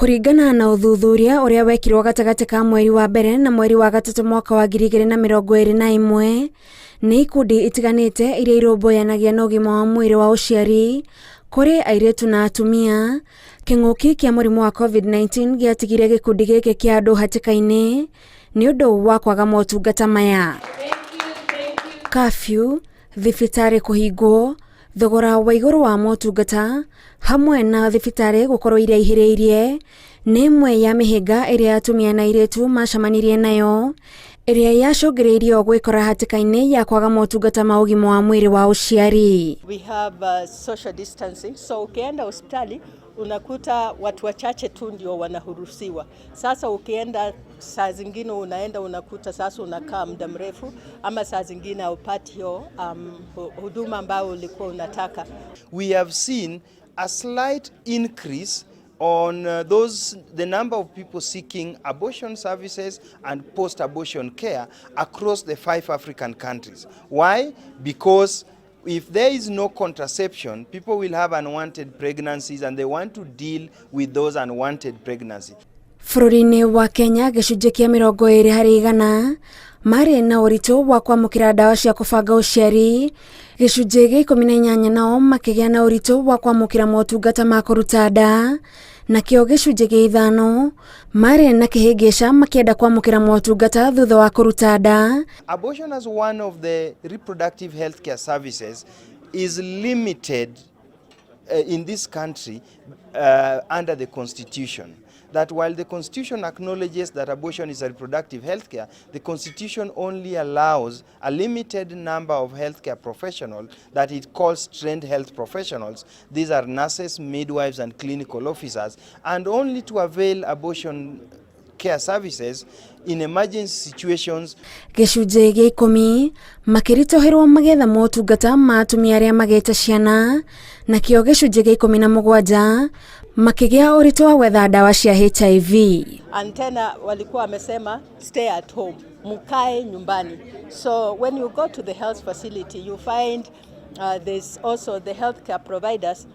Kũringana na ũthuthuria ũrĩa wekirwo gatagatĩ ka mweri wa mbere na mweri wa gatatũ mwaka wa 2021 nĩ ikundi itiganĩte iria irũmbũyanagia na ũgima wa mwĩrĩ wa ũciari kũrĩ aĩrĩtu na atumia, kĩng'ũki kĩa mũrimũ wa COVID-19 gĩatigire gĩkundi gĩkĩ kĩa andũ hatĩka-inĩ nĩ ũndũ wa kwaga motungata maya. Curfew, thibitarĩ kũhingwo, thogora wa igũrũ wa motungata hamwe na thibitarĩ gũkorwo iraihĩrĩirie nĩ ĩmwe ya mĩhĩnga ĩrĩa atumia na aĩrĩtu macemanirie nayo, ĩrĩa yacũngĩrĩirie gwĩkora hatĩka-inĩ ya kwaga motungata ma ũgima wa mwĩrĩ wa ũciari. We have social distancing, so ukienda hospitali unakuta watu wachache tu ndio wanahurusiwa. Sasa ukienda saa zingine unaenda unakuta sasa unakaa muda mrefu, ama saa zingine haupati hiyo huduma ambayo ulikuwa unataka. We have seen a slight increase on the number of people seeking abortion services and post-abortion care across the 5 African countries. Why? Because if there is no contraception, people will have unwanted pregnancies and they want to deal with those unwanted pregnancies. Bũrũri-inĩ wa Kenya, gĩcunjĩ kĩa 20% marĩ na ũritũ wa kwamũkĩra ndawa cia kũbanga ũciari, gĩcunjĩ gĩa 18 nao makĩgĩa na ũritũ wa kwamũkĩra motungata ma kũruta nda, nakĩo gĩcunjĩ gĩa 5 marĩ na kĩhĩngĩca makĩenda kwamũkĩra motungata thutha wa kũruta nda. Abortion as one of the reproductive healthcare services is limited in this country under the Constitution. That while the Constitution acknowledges that abortion is a reproductive healthcare, the Constitution only allows a limited number of healthcare professionals that it calls trained health professionals. These are nurses, midwives, and clinical officers, and only to avail abortion care services in emergency situations. Gĩcunjĩ gĩa 10 makĩritũhĩrwo magetha motungata ma atumia arĩa magĩte ciana, nakĩo gĩcunjĩ gĩa 17 makĩgĩa ũritũ wa gwetha ndawa cia HIV. And tena walikuwa wamesema stay at home, mkae nyumbani. So when you go to the health facility you find there's also the healthcare providers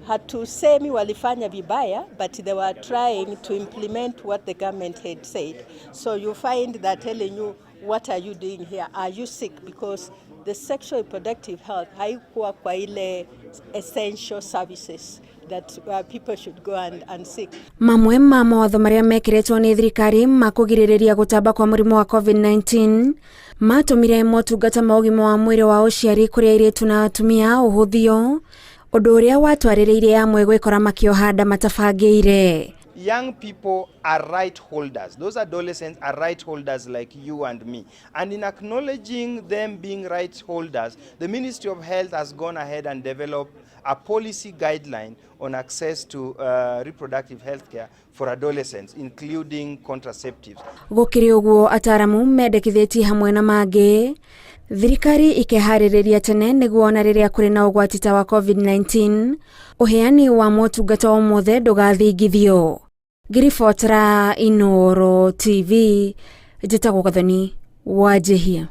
hatusemi walifanya vibaya, but they were trying to implement what the government had said. So you find that telling you, what are you doing here? Are you sick? Because the sexual reproductive health haikuwa kwa ile essential services that people should go and seek. Mamwe ma mawatho marĩa mekĩrĩtwo nĩ thirikari ma kũgirĩrĩria gũtamba kwa mũrimũ wa COVID-19 matũmire motungata ma ũgima wa mwĩrĩ wa ũciari kũrĩ aĩrĩtu na atumia ũhũthio, ũndũ ũrĩa watwarĩrĩire amwe gwĩkora makĩoha nda matabangĩire. Young people are right holders. Those adolescents are right holders like you and me. And in acknowledging them being right holders, the Ministry of Health has gone ahead and developed a policy guideline on access to reproductive health care for adolescents, including contraceptives. Gũkĩrĩ ũguo, ataramu mendekithĩtie hamwe na mangĩ, thirikari ĩkeharĩrĩria tene nĩguo ona rĩrĩa kũrĩ na ũgwati ta wa COVID-19, ũheani wa motungata o mothe ndũgathingithio. Ngĩribotera Inooro TV, njĩtagwo Gathoni Wanjihia.